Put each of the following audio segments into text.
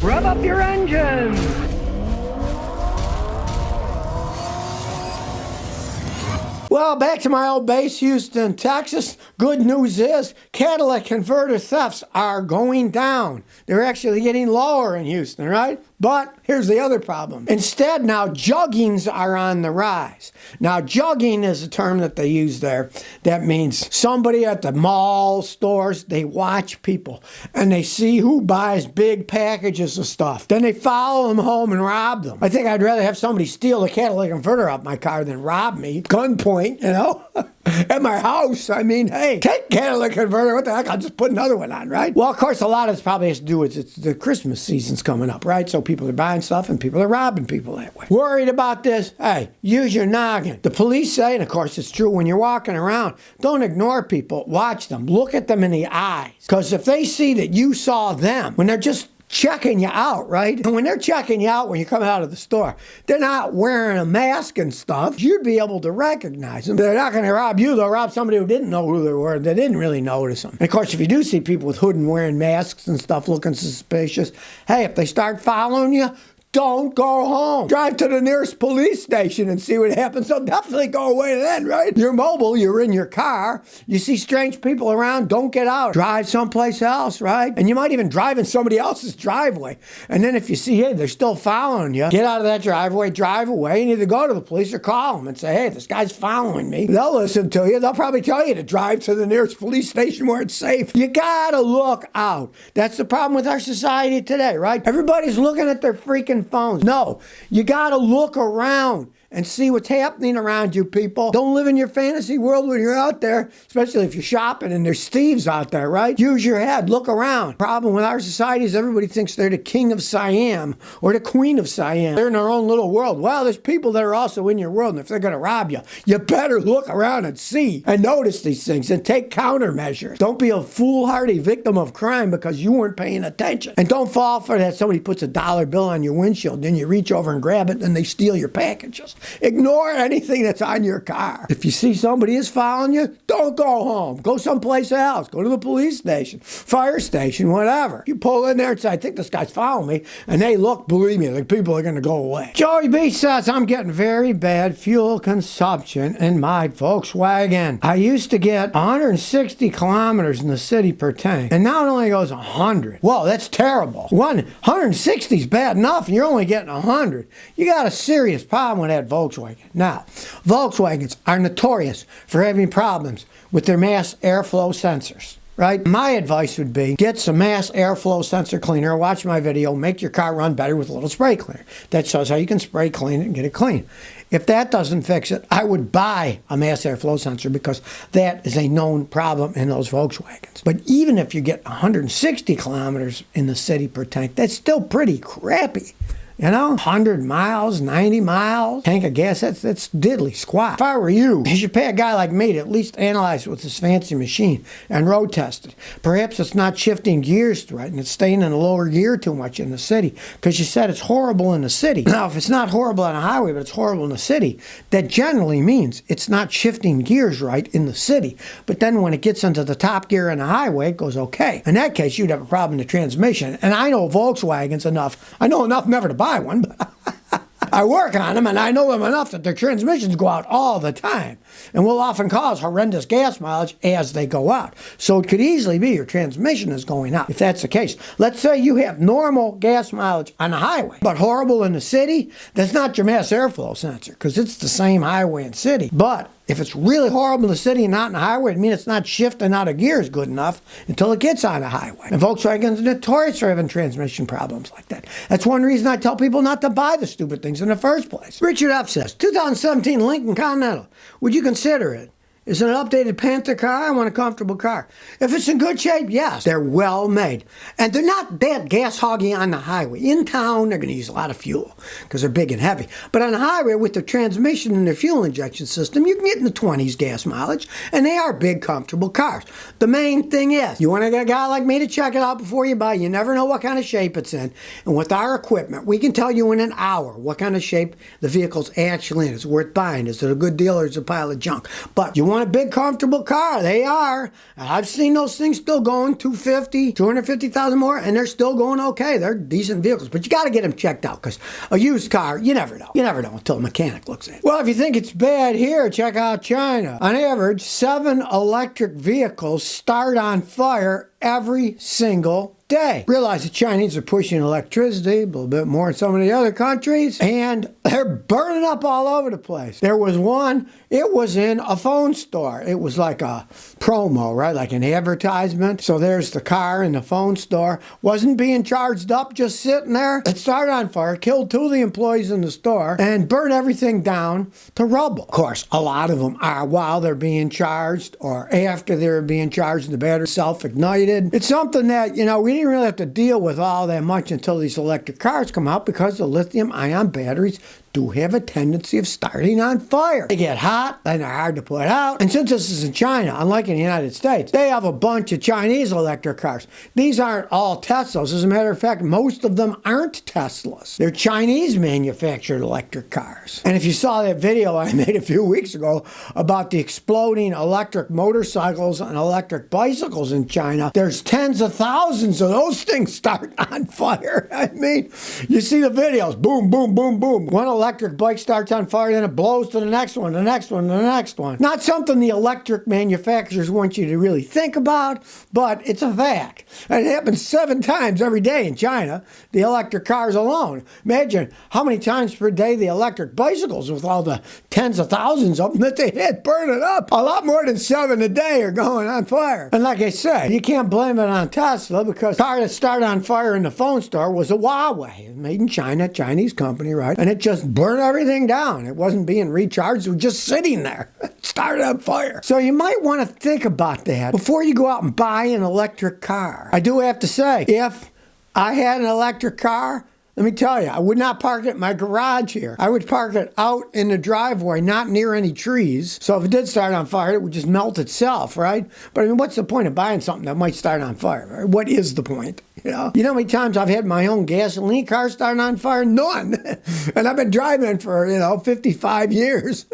Rev up your engines! Well, back to my old base, Houston, Texas. Good news is catalytic converter thefts are going down. They're actually getting lower in Houston, right? But here's the other problem. Instead, now juggings are on the rise. Now, jugging is a term that they use there. That means somebody at the mall, stores, they watch people and they see who buys big packages of stuff. Then they follow them home and rob them. I think I'd rather have somebody steal the catalytic converter out my car than rob me. Gunpoint, you know? At my house. I mean, hey, take catalytic converter. What the heck? I'll just put another one on, right? Well, of course, a lot of this probably has to do with it's the Christmas season's coming up, right? So people are buying stuff and people are robbing people that way. Worried about this? Hey, use your noggin. The police say, and of course it's true, when you're walking around, don't ignore people. Watch them. Look at them in the eyes. Because if they see that you saw them, when they're just checking you out, right? And when they're checking you out when you come out of the store, they're not wearing a mask and stuff. You'd be able to recognize them. They're not going to rob you. They'll rob somebody who didn't know who they were. They didn't really notice them. And of course, if you do see people with hood and wearing masks and stuff looking suspicious, hey, if they start following you, don't go home. Drive to the nearest police station and see what happens. They'll definitely go away then, right? You're mobile. You're in your car. You see strange people around. Don't get out. Drive someplace else, right? And you might even drive in somebody else's driveway. And then if you see, hey, they're still following you, get out of that driveway, drive away, and either go to the police or call them and say, hey, this guy's following me. They'll listen to you. They'll probably tell you to drive to the nearest police station where it's safe. You gotta look out. That's the problem with our society today, right? Everybody's looking at their freaking phones. No, you got to look around and see what's happening around you, people. Don't live in your fantasy world when you're out there, especially if you're shopping and there's thieves out there, right? Use your head. Look around. Problem with our society is everybody thinks they're the king of Siam or the queen of Siam. They're in their own little world. Well, there's people that are also in your world, and if they're going to rob you, you better look around and see and notice these things and take countermeasures. Don't be a foolhardy victim of crime because you weren't paying attention. And don't fall for that. Somebody puts a dollar bill on your windshield, then you reach over and grab it, and they steal your packages. Ignore anything that's on your car. If you see somebody is following you, don't go home. Go someplace else. Go to the police station, fire station, whatever. You pull in there and say, I think this guy's following me, and they look, believe me, the people are going to go away. Joey B says, I'm getting very bad fuel consumption in my Volkswagen. I used to get 160 kilometers in the city per tank, and now it only goes 100. Whoa, that's terrible. 160 is bad enough, and you're only getting 100. You got a serious problem with that Volkswagen. Now, Volkswagens are notorious for having problems with their mass airflow sensors, right? My advice would be get some mass airflow sensor cleaner, watch my video, make your car run better with a little spray cleaner. That shows how you can spray clean it and get it clean. If that doesn't fix it, I would buy a mass airflow sensor because that is a known problem in those Volkswagens. But even if you get 160 kilometers in the city per tank, that's still pretty crappy. You know, 100 miles, 90 miles, tank of gas, that's diddly squat. If I were you should pay a guy like me to at least analyze it with this fancy machine and road test it. Perhaps it's not shifting gears right and it's staying in a lower gear too much in the city because you said it's horrible in the city. Now, if it's not horrible on a highway, but it's horrible in the city, that generally means it's not shifting gears right in the city. But then when it gets into the top gear on the highway, it goes okay. In that case, you'd have a problem in the transmission. And I know Volkswagens enough. I know enough never to buy one, but I work on them and I know them enough that their transmissions go out all the time and will often cause horrendous gas mileage as they go out. So it could easily be your transmission is going out. If that's the case, let's say you have normal gas mileage on the highway, but horrible in the city, that's not your mass airflow sensor because it's the same highway and city. But if it's really horrible in the city and not in the highway, it means it's not shifting out of gears good enough until it gets on the highway. And Volkswagen's notorious for having transmission problems like that. That's one reason I tell people not to buy the stupid things in the first place. Richard F. says, 2017 Lincoln Continental. Would you consider it? Is it an updated Panther car? I want a comfortable car. If it's in good shape, yes. They're well made. And they're not that gas hoggy on the highway. In town, they're going to use a lot of fuel because they're big and heavy. But on the highway, with their transmission and their fuel injection system, you can get in the 20s gas mileage, and they are big, comfortable cars. The main thing is, you want to get a guy like me to check it out before you buy. You never know what kind of shape it's in. And with our equipment, we can tell you in an hour what kind of shape the vehicle's actually in. Is it worth buying? Is it a good deal or is it a pile of junk? But you want want a big, comfortable car. They are. And I've seen those things still going 250, 250,000 more, and they're still going okay. They're decent vehicles. But you got to get them checked out because a used car, you never know. You never know until a mechanic looks at it. Well, if you think it's bad here, check out China. On average, 7 electric vehicles start on fire every single day. Realize the Chinese are pushing electricity a little bit more in some of the other countries, and they're burning up all over the place. There was one, it was in a phone store. It was like a promo, right? Like an advertisement. So there's the car in the phone store. Wasn't being charged up, just sitting there. It started on fire, killed 2 of the employees in the store, and burned everything down to rubble. Of course, a lot of them are while they're being charged or after they're being charged and the battery self-ignited. It's something that, we didn't really have to deal with all that much until these electric cars come out because the lithium-ion batteries do have a tendency of starting on fire. They get hot, and they're hard to put out. And since this is in China, unlike in the United States, they have a bunch of Chinese electric cars. These aren't all Teslas. As a matter of fact, most of them aren't Teslas. They're Chinese manufactured electric cars. And if you saw that video I made a few weeks ago about the exploding electric motorcycles and electric bicycles in China, there's tens of thousands of those things start on fire. I mean, you see the videos, boom, boom, boom, boom. One electric bike starts on fire, then it blows to the next one, the next one, the next one. Not something the electric manufacturers want you to really think about, but it's a fact. And it happens 7 times every day in China, the electric cars alone. Imagine how many times per day the electric bicycles with all the tens of thousands of them that they had burning up. A lot more than 7 a day are going on fire. And like I said, you can't blame it on Tesla because the car that started on fire in the phone store was a Huawei, made in China, Chinese company, right? And it just burned everything down. It wasn't being recharged. It was just sitting there. It started on fire. So you might want to think about that before you go out and buy an electric car. I do have to say, if I had an electric car, let me tell you, I would not park it in my garage here. I would park it out in the driveway, not near any trees. So if it did start on fire, it would just melt itself, right? But I mean, what's the point of buying something that might start on fire? Right? What is the point? You know how many times I've had my own gasoline car start on fire? None. And I've been driving for, 55 years.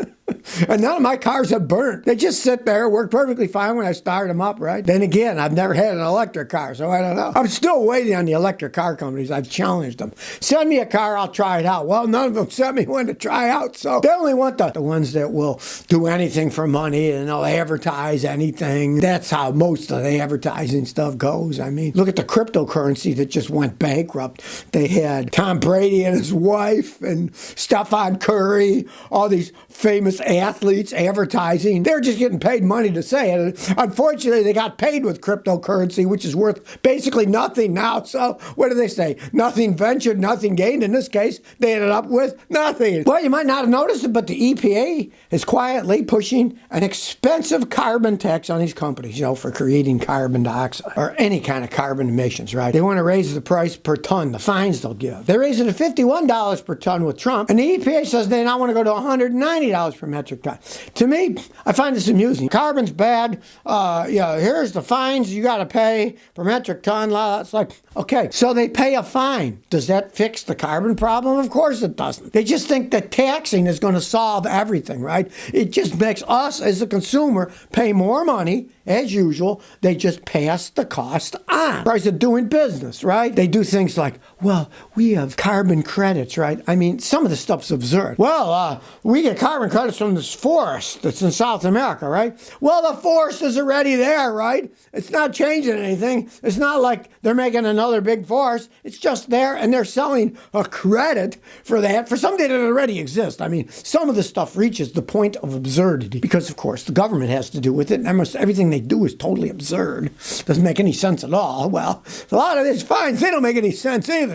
And none of my cars have burnt. They just sit there, work perfectly fine when I start them up, right? Then again, I've never had an electric car, so I don't know. I'm still waiting on the electric car companies. I've challenged them. Send me a car, I'll try it out. Well, none of them sent me one to try out, so they only want the ones that will do anything for money and they'll advertise anything. That's how most of the advertising stuff goes. I mean, look at the cryptocurrency that just went bankrupt. They had Tom Brady and his wife and Stephen Curry, all these famous athletes advertising. They're just getting paid money to say it. And unfortunately, they got paid with cryptocurrency, which is worth basically nothing now. So what do they say? Nothing ventured, nothing gained. In this case, they ended up with nothing. Well, you might not have noticed it, but the EPA is quietly pushing an expensive carbon tax on these companies, for creating carbon dioxide or any kind of carbon emissions, right? They want to raise the price per ton, the fines they'll give. They raised it to $51 per ton with Trump, and the EPA says they now want to go to $190 per metric ton. To me, I find this amusing. Carbon's bad. Here's the fines you got to pay per metric ton. It's like, okay, so they pay a fine. Does that fix the carbon problem? Of course it doesn't. They just think that taxing is going to solve everything, right? It just makes us as a consumer pay more money. As usual, they just pass the cost on. Price of doing business, right? They do things like, well, we have carbon credits, right? I mean, some of the stuff's absurd. Well, we get carbon credits from this forest that's in South America, right? Well, the forest is already there, right? It's not changing anything. It's not like they're making another big forest. It's just there, and they're selling a credit for that, for something that already exists. I mean, some of the stuff reaches the point of absurdity because, of course, the government has to do with it. And everything they do is totally absurd. Doesn't make any sense at all. Well, a lot of these fines, they don't make any sense either.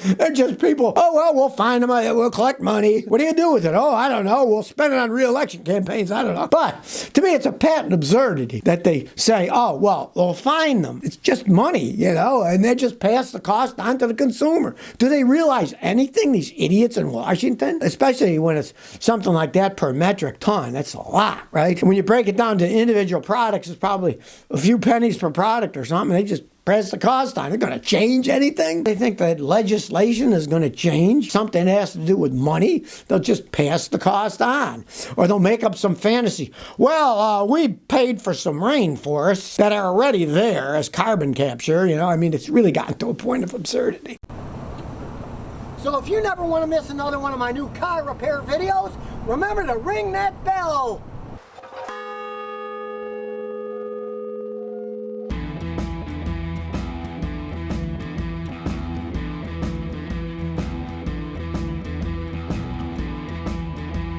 They're just people, we'll fine them, we'll collect money. What do you do with it? Oh, I don't know. We'll spend it on re-election campaigns. I don't know. But to me, it's a patent absurdity that they say, we'll fine them. It's just money, and they just pass the cost on to the consumer. Do they realize anything, these idiots in Washington? Especially when it's something like that per metric ton. That's a lot, right? When you break it down to individual products, it's probably a few pennies per product or something. They just pass the cost on. They're going to change anything? They think that legislation is going to change something that has to do with money? They'll just pass the cost on. Or they'll make up some fantasy. Well, we paid for some rainforests that are already there as carbon capture. You know, I mean, it's really gotten to a point of absurdity. So if you never want to miss another one of my new car repair videos, remember to ring that bell.